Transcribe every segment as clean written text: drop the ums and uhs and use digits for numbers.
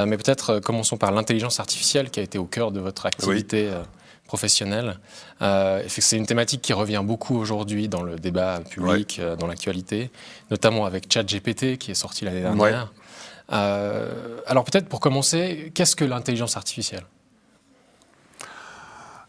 mais peut-être commençons par l'intelligence artificielle qui a été au cœur de votre activité professionnelle. C'est une thématique qui revient beaucoup aujourd'hui dans le débat public, dans l'actualité, notamment avec ChatGPT qui est sorti l'année dernière. Alors peut-être pour commencer, qu'est-ce que l'intelligence artificielle ?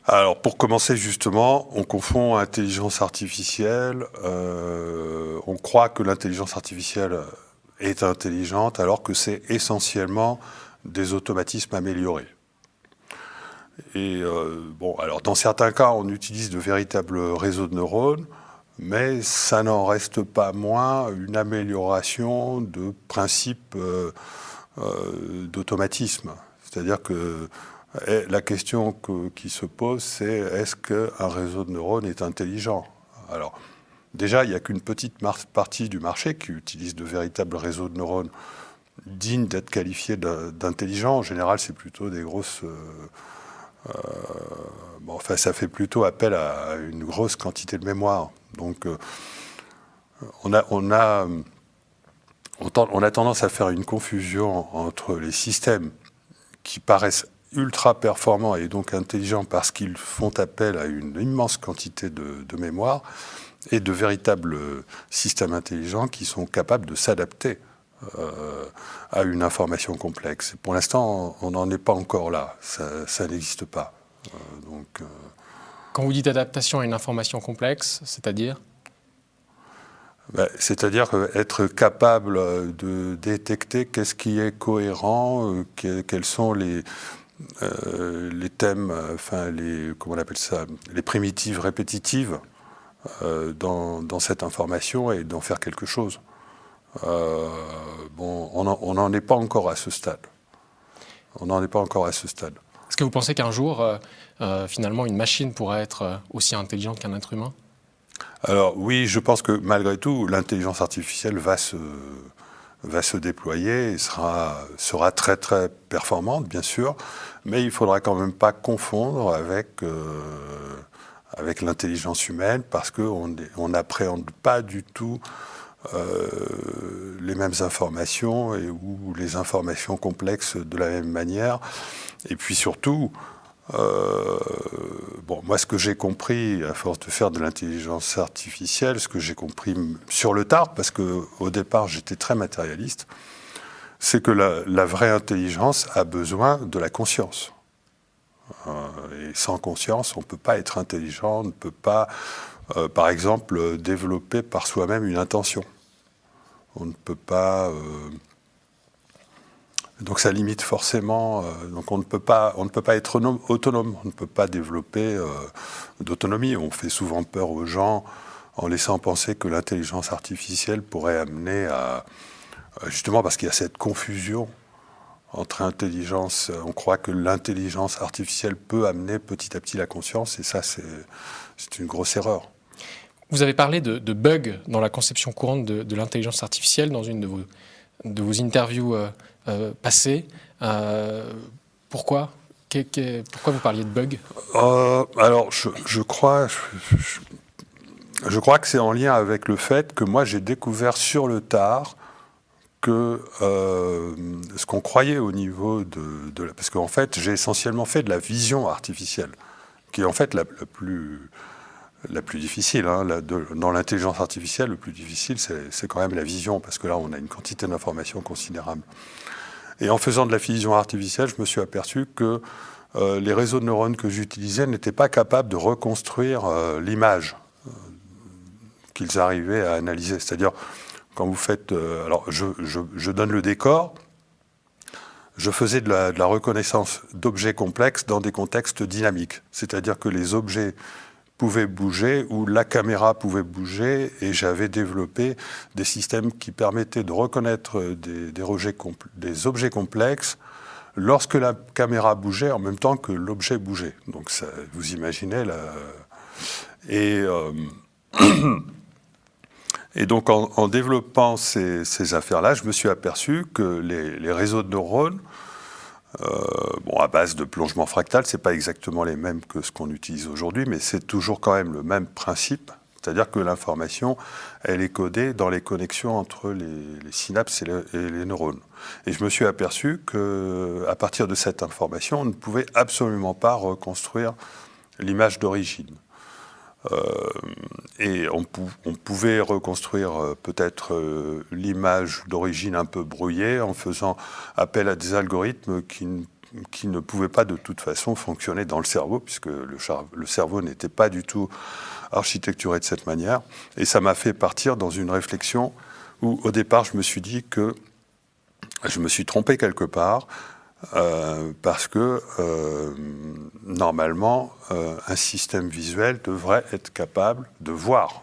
Alors pour commencer justement, on confond intelligence artificielle, on croit que l'intelligence artificielle est intelligente alors que c'est essentiellement des automatismes améliorés. Et alors dans certains cas, on utilise de véritables réseaux de neurones, mais ça n'en reste pas moins une amélioration de principes d'automatisme. C'est-à-dire que la question qui se pose, c'est est-ce qu'un réseau de neurones est intelligent ? Alors, déjà, il n'y a qu'une petite partie du marché qui utilise de véritables réseaux de neurones dignes d'être qualifiés d'intelligents. En général, c'est plutôt des grosses... ça fait plutôt appel à une grosse quantité de mémoire. Donc, on a tendance à faire une confusion entre les systèmes qui paraissent ultra performants et donc intelligents parce qu'ils font appel à une immense quantité de mémoire et de véritables systèmes intelligents qui sont capables de s'adapter à une information complexe. Pour l'instant, on n'en est pas encore là. Ça n'existe pas. Quand vous dites adaptation à une information complexe, c'est-à-dire ? C'est-à-dire être capable de détecter qu'est-ce qui est cohérent, quels sont les thèmes, comment on appelle ça, les primitives répétitives dans cette information et d'en faire quelque chose. On n'en est pas encore à ce stade. Est-ce que vous pensez qu'un jour, finalement, une machine pourra être aussi intelligente qu'un être humain ? Alors oui, je pense que malgré tout, l'intelligence artificielle va se déployer et sera très très performante, bien sûr, mais il ne faudra quand même pas confondre avec l'intelligence humaine parce qu'on n'appréhende pas du tout les mêmes informations ou les informations complexes de la même manière. Et puis surtout, moi ce que j'ai compris à force de faire de l'intelligence artificielle, ce que j'ai compris sur le tard, parce qu'au départ j'étais très matérialiste, c'est que la vraie intelligence a besoin de la conscience. Et sans conscience, on ne peut pas être intelligent, on ne peut pas, par exemple, développer par soi-même une intention. On ne peut pas... donc ça limite forcément... donc on ne peut pas être autonome, on ne peut pas développer d'autonomie. On fait souvent peur aux gens en laissant penser que l'intelligence artificielle pourrait amener à... justement parce qu'il y a cette confusion entre intelligence... On croit que l'intelligence artificielle peut amener petit à petit la conscience, et ça c'est une grosse erreur. Vous avez parlé de bugs dans la conception courante de l'intelligence artificielle dans une de vos interviews passées. Pourquoi vous parliez de bugs ? Alors, je crois que c'est en lien avec le fait que moi, j'ai découvert sur le tard que ce qu'on croyait au niveau de parce qu'en fait, j'ai essentiellement fait de la vision artificielle, qui est en fait la plus difficile. Dans l'intelligence artificielle, le plus difficile, c'est quand même la vision, parce que là, on a une quantité d'informations considérable. Et en faisant de la vision artificielle, je me suis aperçu que les réseaux de neurones que j'utilisais n'étaient pas capables de reconstruire l'image qu'ils arrivaient à analyser. C'est-à-dire, quand vous faites... alors, je donne le décor. Je faisais de la reconnaissance d'objets complexes dans des contextes dynamiques. C'est-à-dire que les objets pouvait bouger, ou la caméra pouvait bouger, et j'avais développé des systèmes qui permettaient de reconnaître des objets complexes lorsque la caméra bougeait en même temps que l'objet bougeait. Donc ça, vous imaginez et donc en développant ces affaires-là, je me suis aperçu que les réseaux de neurones, à base de plongement fractal, c'est pas exactement les mêmes que ce qu'on utilise aujourd'hui, mais c'est toujours quand même le même principe. C'est-à-dire que l'information, elle est codée dans les connexions entre les synapses et les neurones. Et je me suis aperçu qu'à partir de cette information, on ne pouvait absolument pas reconstruire l'image d'origine. Et on pouvait reconstruire peut-être l'image d'origine un peu brouillée en faisant appel à des algorithmes qui ne pouvaient pas de toute façon fonctionner dans le cerveau, puisque le cerveau n'était pas du tout architecturé de cette manière. Et ça m'a fait partir dans une réflexion où, au départ, je me suis dit que je me suis trompé quelque part, parce que normalement, un système visuel devrait être capable de voir.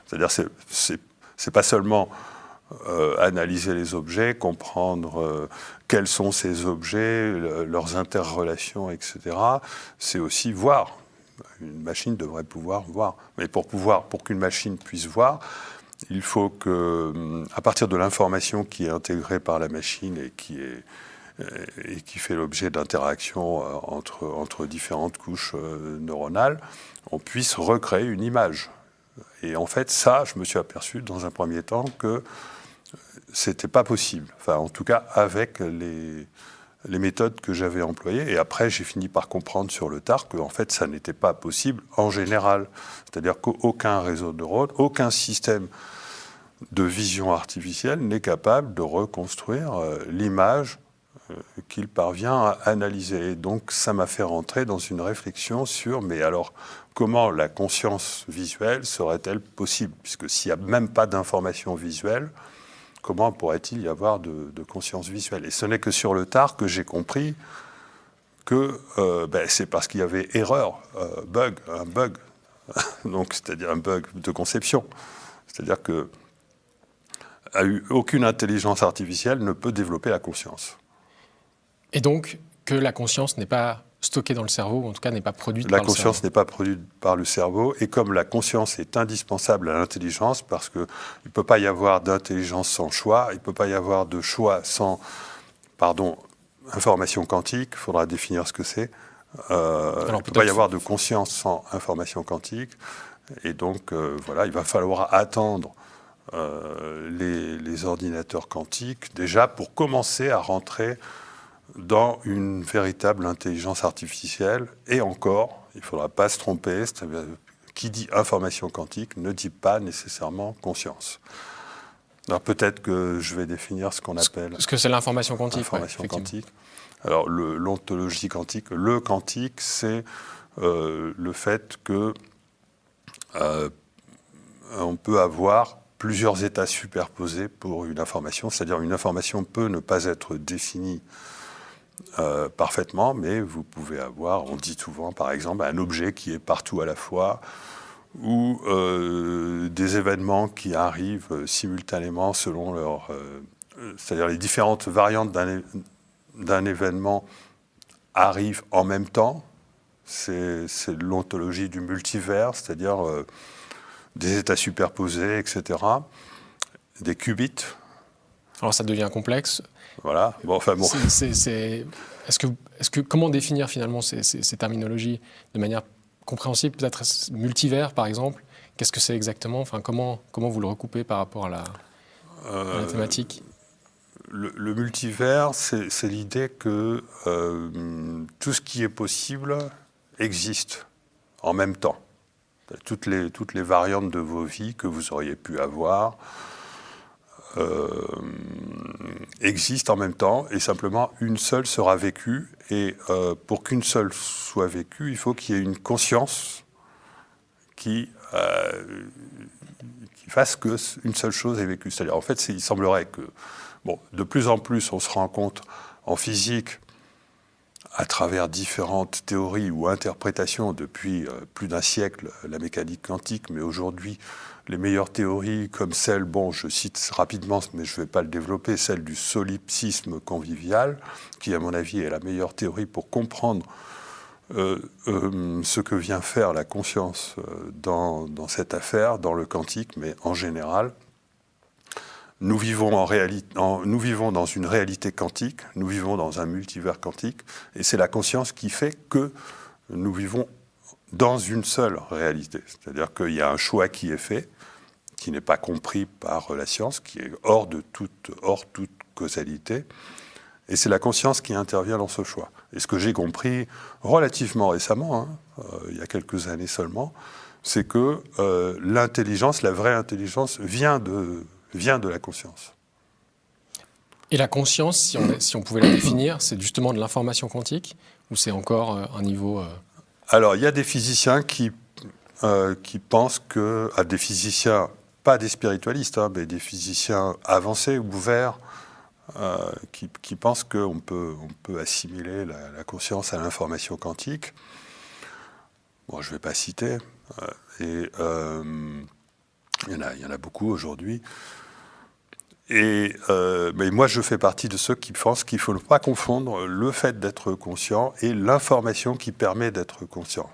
C'est-à-dire, c'est pas seulement analyser les objets, comprendre quels sont ces objets, leurs interrelations, etc. C'est aussi voir. Une machine devrait pouvoir voir. Mais pour qu'une machine puisse voir, il faut que, à partir de l'information qui est intégrée par la machine et qui fait l'objet d'interactions entre différentes couches neuronales, on puisse recréer une image. Et en fait, ça, je me suis aperçu dans un premier temps que c'était pas possible. Enfin, en tout cas, avec les méthodes que j'avais employées. Et après, j'ai fini par comprendre sur le tard que, en fait, ça n'était pas possible en général. C'est-à-dire qu'aucun réseau de neurones, aucun système de vision artificielle n'est capable de reconstruire l'image qu'il parvient à analyser. Et donc, ça m'a fait rentrer dans une réflexion sur, mais alors, comment la conscience visuelle serait-elle possible? Puisque s'il n'y a même pas d'information visuelle, comment pourrait-il y avoir de conscience visuelle? Et ce n'est que sur le tard que j'ai compris que c'est parce qu'il y avait erreur, un bug, donc c'est-à-dire un bug de conception. C'est-à-dire que aucune intelligence artificielle ne peut développer la conscience. Et donc, que la conscience n'est pas stockée dans le cerveau, ou en tout cas n'est pas produite par le cerveau. La conscience n'est pas produite par le cerveau, et comme la conscience est indispensable à l'intelligence, parce qu'il ne peut pas y avoir d'intelligence sans choix, il ne peut pas y avoir de choix sans, information quantique, il faudra définir ce que c'est. Il ne peut pas y avoir de conscience sans information quantique, et donc il va falloir attendre les ordinateurs quantiques, déjà pour commencer à rentrer dans une véritable intelligence artificielle. Et encore, il ne faudra pas se tromper, qui dit information quantique ne dit pas nécessairement conscience. Alors peut-être que je vais définir ce qu'on appelle... Ce que c'est l'information quantique. Information quantique. Alors l'ontologie quantique, le quantique, c'est le fait que on peut avoir plusieurs états superposés pour une information, c'est-à-dire une information peut ne pas être définie parfaitement, mais vous pouvez avoir, on dit souvent par exemple, un objet qui est partout à la fois, ou des événements qui arrivent simultanément selon leur... c'est-à-dire les différentes variantes d'un événement arrivent en même temps. C'est l'ontologie du multivers, c'est-à-dire des états superposés, etc. Des qubits. Alors ça devient complexe. Voilà. Comment définir finalement ces terminologies de manière compréhensible? Peut-être multivers, par exemple. Qu'est-ce que c'est exactement? Enfin, comment vous le recoupez par rapport à la thématique? Le multivers, c'est l'idée que tout ce qui est possible existe en même temps. Toutes les variantes de vos vies que vous auriez pu avoir existent en même temps, et simplement une seule sera vécue. Et pour qu'une seule soit vécue, il faut qu'il y ait une conscience qui fasse qu'une seule chose est vécue. C'est-à-dire, en fait, il semblerait que, de plus en plus, on se rend compte en physique, à travers différentes théories ou interprétations depuis plus d'un siècle, la mécanique quantique, mais aujourd'hui, les meilleures théories comme celle, je cite rapidement, mais je ne vais pas le développer, celle du solipsisme convivial, qui à mon avis est la meilleure théorie pour comprendre ce que vient faire la conscience dans cette affaire, dans le quantique, mais en général. Nous vivons dans une réalité quantique, nous vivons dans un multivers quantique, et c'est la conscience qui fait que nous vivons dans une seule réalité. C'est-à-dire qu'il y a un choix qui est fait, qui n'est pas compris par la science, qui est hors toute causalité. Et c'est la conscience qui intervient dans ce choix. Et ce que j'ai compris relativement récemment, il y a quelques années seulement, c'est que l'intelligence, la vraie intelligence, vient de la conscience. Et la conscience, si on pouvait la définir, c'est justement de l'information quantique ou c'est encore un niveau... Alors, il y a des physiciens qui pensent que... des physiciens, pas des spiritualistes, mais des physiciens avancés, ouverts, qui pensent qu'on peut assimiler la conscience à l'information quantique. Bon, je ne vais pas citer. Il y en a beaucoup aujourd'hui. Mais moi, je fais partie de ceux qui pensent qu'il ne faut pas confondre le fait d'être conscient et l'information qui permet d'être conscient.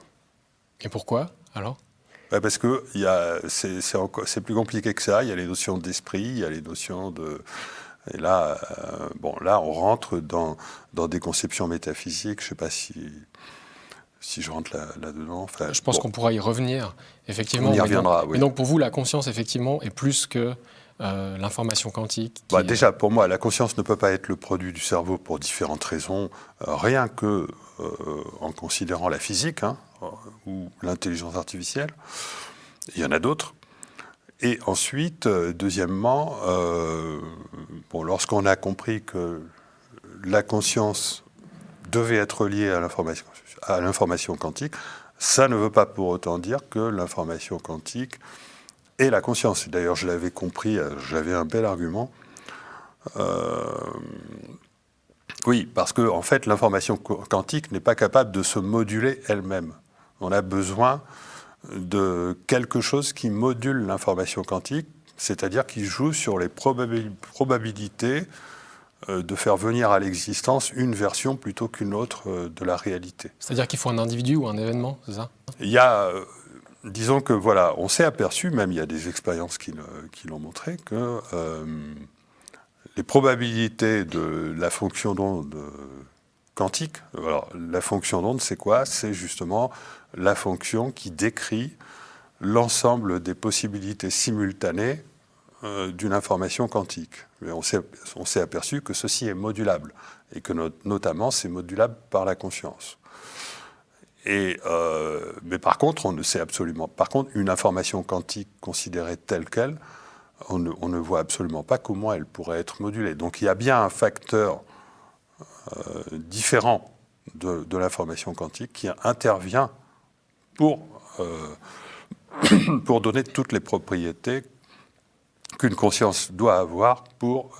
Et pourquoi, alors ? Parce que c'est plus compliqué que ça. Il y a les notions d'esprit, il y a les notions de... Et là, là, on rentre dans des conceptions métaphysiques. Je ne sais pas si je rentre là-dedans. Enfin, je pense qu'on pourra y revenir, effectivement. On y reviendra, oui. Et donc, pour vous, la conscience, effectivement, est plus que l'information quantique Déjà, pour moi, la conscience ne peut pas être le produit du cerveau pour différentes raisons. Rien que en considérant la physique ou l'intelligence artificielle. Il y en a d'autres. Et ensuite, deuxièmement, lorsqu'on a compris que la conscience devait être liée à l'information quantique, ça ne veut pas pour autant dire que l'information quantique est la conscience. D'ailleurs, je l'avais compris, j'avais un bel argument. Oui, parce que en fait, l'information quantique n'est pas capable de se moduler elle-même. On a besoin de quelque chose qui module l'information quantique, c'est-à-dire qui joue sur les probabilités de faire venir à l'existence une version plutôt qu'une autre de la réalité. C'est-à-dire qu'il faut un individu ou un événement, c'est ça ? Il y a, disons que voilà, on s'est aperçu, même il y a des expériences qui l'ont montré, que les probabilités de la fonction d'onde quantique, alors la fonction d'onde c'est quoi ? C'est justement la fonction qui décrit l'ensemble des possibilités simultanées d'une information quantique. Mais on s'est aperçu que ceci est modulable et que notamment c'est modulable par la conscience. Mais par contre, on ne sait absolument. Par contre, une information quantique considérée telle qu'elle, on ne voit absolument pas comment elle pourrait être modulée. Donc il y a bien un facteur différent de l'information quantique qui intervient pour donner toutes les propriétés qu'une conscience doit avoir pour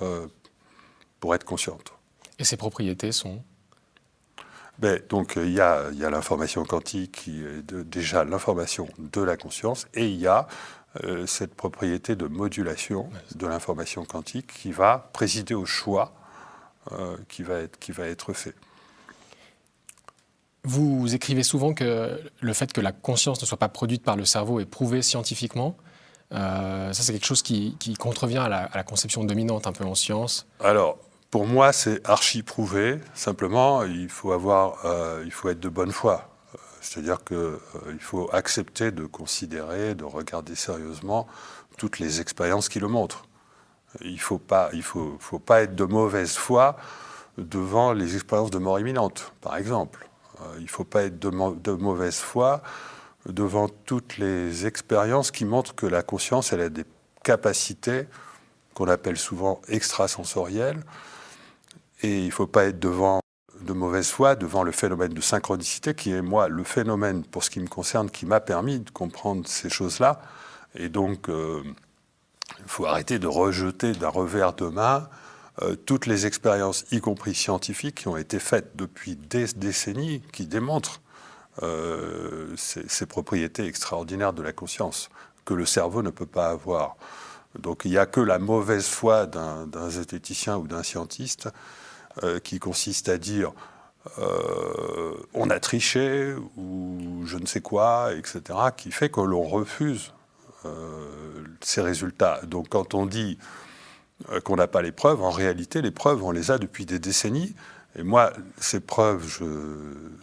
être consciente. Et ces propriétés sont ? Donc il y a l'information quantique qui est déjà l'information de la conscience, et il y a cette propriété de modulation de l'information quantique qui va présider au choix qui va être fait. Vous écrivez souvent que le fait que la conscience ne soit pas produite par le cerveau est prouvé scientifiquement. Ça, c'est quelque chose qui contrevient à la conception dominante un peu en science. Alors, pour moi, c'est archi prouvé. Simplement, il faut être de bonne foi. C'est-à-dire qu'il faut accepter de considérer, de regarder sérieusement toutes les expériences qui le montrent. Il ne faut pas être de mauvaise foi devant les expériences de mort imminente, par exemple. Il ne faut pas être de mauvaise foi devant toutes les expériences qui montrent que la conscience, elle a des capacités qu'on appelle souvent extrasensorielles. Et il ne faut pas être de mauvaise foi devant le phénomène de synchronicité, qui est, moi, le phénomène, pour ce qui me concerne, qui m'a permis de comprendre ces choses-là. Et donc, il faut arrêter de rejeter d'un revers de main toutes les expériences, y compris scientifiques, qui ont été faites depuis des décennies, qui démontrent ces propriétés extraordinaires de la conscience, que le cerveau ne peut pas avoir. Donc il n'y a que la mauvaise foi d'un zététicien ou d'un scientiste qui consiste à dire on a triché ou je ne sais quoi, etc., qui fait que l'on refuse ces résultats. Donc quand on dit qu'on n'a pas les preuves, en réalité les preuves on les a depuis des décennies, Et moi, ces preuves,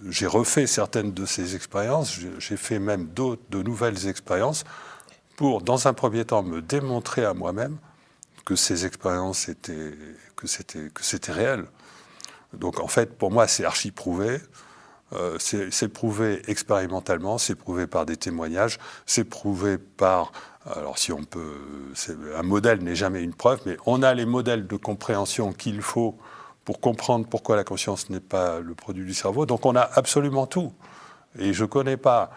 j'ai refait certaines de ces expériences, j'ai fait même de nouvelles expériences pour, dans un premier temps, me démontrer à moi-même que ces expériences que c'était réel. Donc en fait, pour moi, c'est archi prouvé. C'est prouvé expérimentalement, c'est prouvé par des témoignages, c'est prouvé par... Alors si on peut... Un modèle n'est jamais une preuve, mais on a les modèles de compréhension qu'il faut pour comprendre pourquoi la conscience n'est pas le produit du cerveau. Donc on a absolument tout. Et je ne connais pas...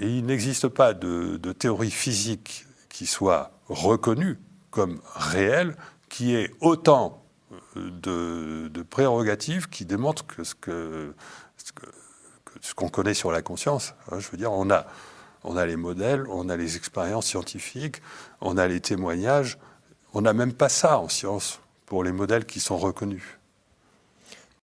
Et il n'existe pas de théorie physique qui soit reconnue comme réelle, qui ait autant de prérogatives qui démontrent que ce qu'on connaît sur la conscience. Je veux dire, on a les modèles, on a les expériences scientifiques, on a les témoignages. On n'a même pas ça en science pour les modèles qui sont reconnus.